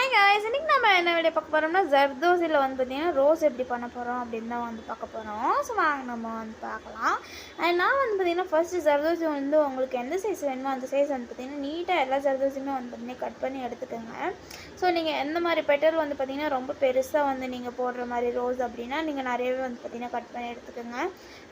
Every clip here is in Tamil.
ஹாய் காய்ஸ், இன்றைக்கி நம்ம என்ன வீடியோ பார்க்க போகிறோம்னா ஜர்தோசியில் வந்து பார்த்திங்கன்னா ரோஸ் எப்படி பண்ண போகிறோம் அப்படின்னு தான் வந்து பார்க்க போகிறோம். ஸோ வாங்க நம்ம வந்து பார்க்கலாம். அண்ட் நான் வந்து பார்த்திங்கன்னா ஃபஸ்ட்டு ஜர்தோசி வந்து உங்களுக்கு எந்த சைஸ் வேணுமோ அந்த சைஸ் வந்து பார்த்திங்கன்னா நீட்டாக எல்லா ஜர்தோசியுமே வந்து பார்த்திங்கன்னா கட் பண்ணி எடுத்துக்கோங்க. ஸோ நீங்கள் எந்த மாதிரி பெட்டல் வந்து பார்த்திங்கன்னா ரொம்ப பெருசாக வந்து நீங்கள் போடுற மாதிரி ரோஸ் அப்படின்னா நீங்கள் நிறையவே வந்து பார்த்திங்கன்னா கட் பண்ணி எடுத்துக்கோங்க.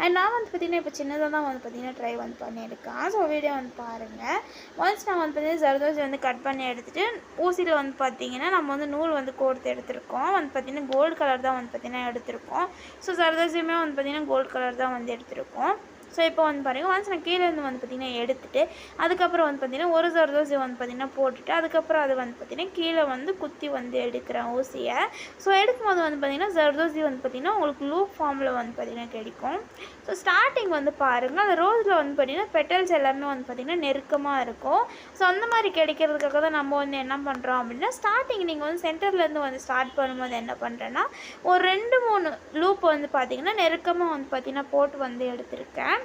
அண்ட் நான் வந்து பார்த்திங்கன்னா இப்போ சின்னதாக தான் வந்து பார்த்திங்கன்னா ட்ரை வந்து பண்ணியிருக்கேன். ஸோ வீடியோ வந்து பாருங்கள். ஒன்ஸ் நான் வந்து பார்த்திங்கன்னா ஜர்தோசி வந்து கட் பண்ணி எடுத்துகிட்டு ஊசியில் வந்து பார்த்திங்கன்னா நம்ம வந்து நூல் வந்து கோர்த்து எடுத்துருக்கோம். வந்து பார்த்திங்கன்னா கோல்டு கலர் தான் வந்து பார்த்திங்கன்னா எடுத்திருக்கோம். ஸோ ஜர்தோசியுமே வந்து பார்த்திங்கன்னா கோல்டு கலர் தான் வந்து எடுத்திருக்கோம். ஸோ இப்போ வந்து பாருங்கள், ஒன்ஸ் நான் கீழே இருந்து வந்து பார்த்திங்கன்னா எடுத்துகிட்டு அதுக்கப்புறம் வந்து பார்த்திங்கன்னா ஒரு ஜர்தோசி வந்து பார்த்திங்கன்னா போட்டுட்டு அதுக்கப்புறம் அது வந்து பார்த்திங்கன்னா கீழே வந்து குத்தி வந்து எடுக்கிறேன் ஊசியை. ஸோ எடுக்கும்போது வந்து பார்த்திங்கன்னா ஜர்தோசி வந்து பார்த்திங்கன்னா உங்களுக்கு லூப் ஃபார்மில் வந்து பார்த்திங்கன்னா கிடைக்கும். ஸோ ஸ்டார்டிங் வந்து பாருங்கள், அந்த ரோஸில் வந்து பார்த்திங்கன்னா பெட்டல்ஸ் எல்லாமே வந்து பார்த்திங்கன்னா நெருக்கமாக இருக்கும். ஸோ அந்த மாதிரி கிடைக்கிறதுக்காக தான் நம்ம வந்து என்ன பண்ணுறோம் அப்படின்னா ஸ்டார்டிங் நீங்கள் வந்து சென்டர்லேருந்து வந்து ஸ்டார்ட் பண்ணும்போது என்ன பண்ணுறேன்னா ஒரு 2-3 லூப் வந்து பார்த்திங்கன்னா நெருக்கமாக வந்து பார்த்திங்கன்னா போட்டு வந்து எடுத்திருக்கேன்.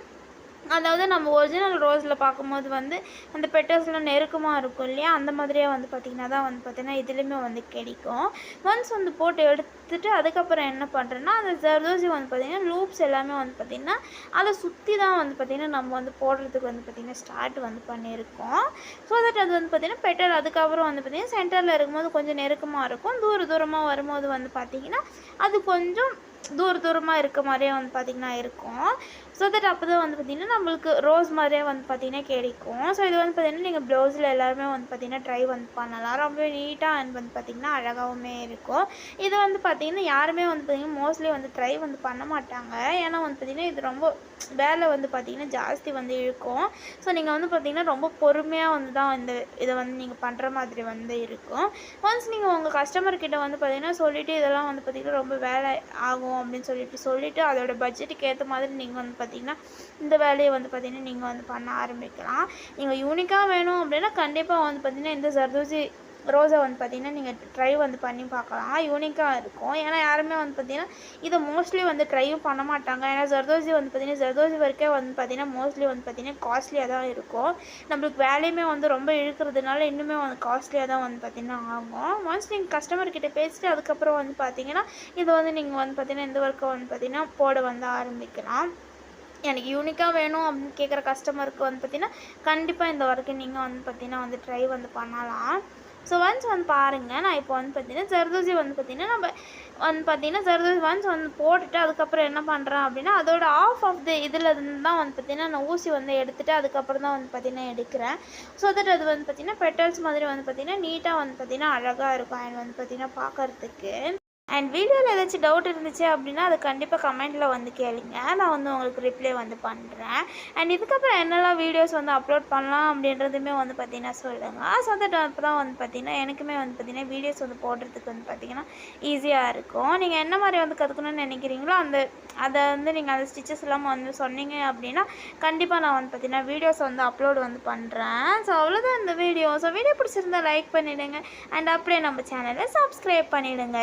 அதாவது நம்ம ஒரிஜினல் ரோஸில் பார்க்கும்போது வந்து அந்த பெட்டல்ஸ்லாம் நெருக்கமாக இருக்கும் இல்லையா, அந்த மாதிரியே வந்து பார்த்திங்கன்னா தான் வந்து பார்த்திங்கன்னா இதுலேயுமே வந்து கிடைக்கும். ஒன்ஸ் வந்து போட்டு எடுத்துகிட்டு அதுக்கப்புறம் என்ன பண்ணுறேன்னா அந்த ஜர்தோசி வந்து பார்த்திங்கன்னா லூப்ஸ் எல்லாமே வந்து பார்த்திங்கன்னா அதை சுற்றி தான் வந்து பார்த்திங்கன்னா நம்ம வந்து போடுறதுக்கு வந்து பார்த்திங்கன்னா ஸ்டார்ட் வந்து பண்ணியிருக்கோம். ஸோ தட் அது வந்து பார்த்திங்கன்னா பெட்டல் அதுக்கப்புறம் வந்து பார்த்திங்கன்னா சென்டரில் இருக்கும்போது கொஞ்சம் நெருக்கமாக இருக்கும். தூரமாக வரும்போது வந்து பார்த்திங்கன்னா அது கொஞ்சம் தூரமாக இருக்க மாதிரியே வந்து பார்த்திங்கன்னா இருக்கும். ஸோ தட் அப்போ தான் வந்து பார்த்திங்கன்னா நம்மளுக்கு ரோஸ் மாதிரியே வந்து பார்த்திங்கன்னா கிடைக்கும். ஸோ இது வந்து பார்த்திங்கன்னா நீங்கள் ப்ளவுஸில் எல்லாருமே வந்து பார்த்திங்கன்னா ட்ரை வந்து பண்ணலாம். ரொம்பவே நீட்டாக அண்ட் வந்து பார்த்திங்கன்னா அழகாகவுமே இருக்கும். இது வந்து பார்த்திங்கன்னா யாருமே வந்து பார்த்திங்கன்னா மோஸ்ட்லி வந்து ட்ரை வந்து பண்ண மாட்டாங்க. ஏன்னா வந்து பார்த்திங்கன்னா இது ரொம்ப வேலை வந்து பார்த்திங்கன்னா ஜாஸ்தி வந்து இழுக்கும். ஸோ நீங்கள் வந்து பார்த்திங்கன்னா ரொம்ப பொறுமையாக வந்து தான் இதை வந்து நீங்கள் பண்ணுற மாதிரி வந்து இருக்கும். ஒன்ஸ் நீங்கள் உங்கள் கஸ்டமர்கிட்ட வந்து பார்த்திங்கன்னா சொல்லிவிட்டு இதெல்லாம் வந்து பார்த்திங்கன்னா ரொம்ப வேலை ஆகும் அப்படின்னு சொல்லிவிட்டு அதோட பட்ஜெட்டுக்கு ஏற்ற மாதிரி நீங்கள் வந்து பார்த்திங்கன்னா இந்த வேலையை வந்து பார்த்திங்கன்னா நீங்கள் வந்து பண்ண ஆரம்பிக்கலாம். நீங்கள் யூனிக்காக வேணும் அப்படின்னா கண்டிப்பாக வந்து பார்த்திங்கன்னா இந்த ஜர்தோசி ரோஸை வந்து பார்த்திங்கன்னா நீங்கள் ட்ரை வந்து பண்ணி பார்க்கலாம். யூனிக்காக இருக்கும். ஏன்னா யாருமே வந்து பார்த்திங்கன்னா இதை மோஸ்ட்லி வந்து ட்ரையும் பண்ண மாட்டாங்க. ஏன்னா ஜர்தோசி வந்து பார்த்திங்கன்னா ஜர்தோசி வரைக்கும் வந்து பார்த்திங்கன்னா மோஸ்ட்லி வந்து பார்த்திங்கன்னா காஸ்ட்லியாக தான் இருக்கும். நம்மளுக்கு வேலையுமே வந்து ரொம்ப இழுக்கிறதுனால இன்னுமே வந்து காஸ்ட்லியாக தான் வந்து பார்த்திங்கன்னா ஆகும். ஒன்ஸ் நீங்கள் கஸ்டமர்கிட்ட பேசிட்டு அதுக்கப்புறம் வந்து பார்த்திங்கன்னா இது வந்து நீங்கள் வந்து பார்த்திங்கன்னா இந்த ஒர்க்கை வந்து பார்த்திங்கன்னா போட வந்து ஆரம்பிக்கலாம். எனக்கு யூனிக்காக வேணும் அப்படின்னு கேட்குற கஸ்டமருக்கு வந்து பார்த்திங்கன்னா கண்டிப்பாக இந்த ஒர்க்கை நீங்கள் வந்து பார்த்திங்கன்னா வந்து ட்ரை வந்து பண்ணலாம். ஸோ ஒன்ஸ் வந்து பாருங்கள், நான் இப்போ வந்து பார்த்திங்கன்னா ஜர்தோசி வந்து பார்த்திங்கன்னா நம்ம வந்து பார்த்திங்கன்னா ஜர்தோசி ஒன்ஸ் வந்து போட்டுட்டு அதுக்கப்புறம் என்ன பண்ணுறேன் அப்படின்னா அதோட ஆஃப் ஆஃப் தி இதில் இருந்து தான் வந்து பார்த்திங்கன்னா நான் ஊசி வந்து எடுத்துகிட்டு அதுக்கப்புறம் தான் வந்து பார்த்திங்கன்னா எடுக்கிறேன். ஸோ தட் அது வந்து பார்த்திங்கன்னா பெட்டல்ஸ் மாதிரி வந்து பார்த்திங்கன்னா நீட்டாக வந்து பார்த்திங்கன்னா அழகாக இருக்கும் அண்ட் வந்து பார்த்திங்கன்னா பார்க்குறதுக்கு. அண்ட் வீடியோவில் ஏதாச்சும் டவுட் இருந்துச்சு அப்படின்னா அதை கண்டிப்பாக கமெண்ட்டில் வந்து கேளுங்க. நான் வந்து உங்களுக்கு ரிப்ளை வந்து பண்ணுறேன். அண்ட் இதுக்கப்புறம் என்னெல்லாம் வீடியோஸ் வந்து அப்லோட் பண்ணலாம் அப்படின்றதுமே வந்து பார்த்திங்கன்னா சொல்லுங்கள். ஸோ தட் அப்போ தான் வந்து பார்த்திங்கன்னா எனக்குமே வந்து பார்த்திங்கன்னா வீடியோஸ் வந்து போடுறதுக்கு வந்து பார்த்திங்கன்னா ஈஸியாக இருக்கும். நீங்கள் என்ன மாதிரி வந்து கற்றுக்கணும்னு நினைக்கிறீங்களோ அதை வந்து நீங்கள் அந்த ஸ்டிச்சஸ் எல்லாம் வந்து சொன்னீங்க அப்படின்னா கண்டிப்பாக நான் வந்து பார்த்திங்கன்னா வீடியோஸ் வந்து அப்லோட் வந்து பண்ணுறேன். ஸோ அவ்வளோதான் இந்த வீடியோ. ஸோ வீடியோ பிடிச்சிருந்தா லைக் பண்ணிவிடுங்க அண்ட் அப்படியே நம்ம சேனலை சப்ஸ்கிரைப் பண்ணிவிடுங்க.